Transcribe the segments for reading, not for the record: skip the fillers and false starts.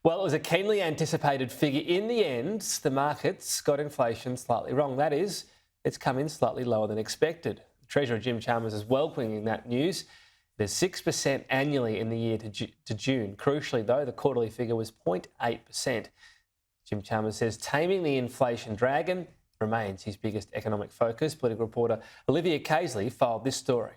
Well, it was a keenly anticipated figure. In the end, the markets got inflation slightly wrong. That is, it's come in slightly lower than expected. Treasurer Jim Chalmers is welcoming that news. There's 6% annually in the year to June. Crucially, though, the quarterly figure was 0.8%. Jim Chalmers says taming the inflation dragon remains his biggest economic focus. Political reporter Olivia Casely filed this story.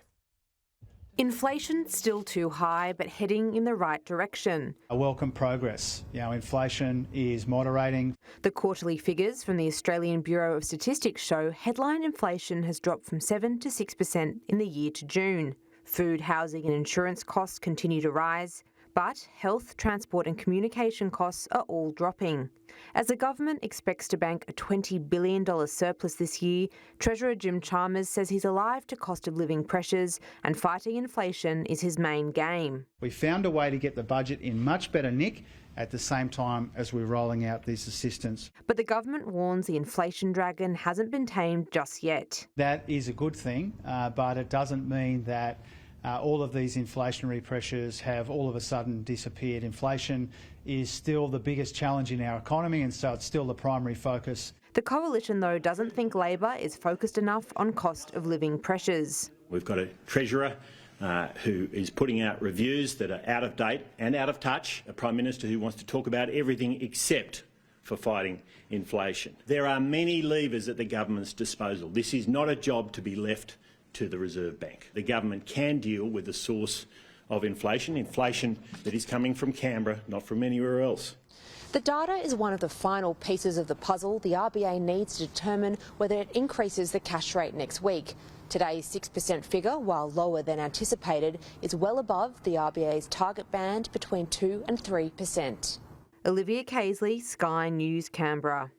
Inflation still too high, but heading in the right direction. A welcome progress. Inflation is moderating. The quarterly figures from the Australian Bureau of Statistics show headline inflation has dropped from 7 to 6% in the year to June. Food, housing and insurance costs continue to rise, but health, transport and communication costs are all dropping. As the government expects to bank a $20 billion surplus this year, Treasurer Jim Chalmers says he's alive to cost of living pressures and fighting inflation is his main game. We found a way to get the budget in much better nick at the same time as we're rolling out this assistance. But the government warns the inflation dragon hasn't been tamed just yet. That is a good thing, but it doesn't mean that all of these inflationary pressures have all of a sudden disappeared. Inflation is still the biggest challenge in our economy, and so it's still the primary focus. The coalition, though, doesn't think Labor is focused enough on cost of living pressures. We've got a Treasurer who is putting out reviews that are out of date and out of touch, a Prime Minister who wants to talk about everything except for fighting inflation. There are many levers at the government's disposal. This is not a job to be left to the Reserve Bank. The government can deal with the source of inflation that is coming from Canberra, not from anywhere else. The data is one of the final pieces of the puzzle the RBA needs to determine whether it increases the cash rate next week. Today's 6% figure, while lower than anticipated, is well above the RBA's target band between 2 and 3%. Olivia Casely, Sky News, Canberra.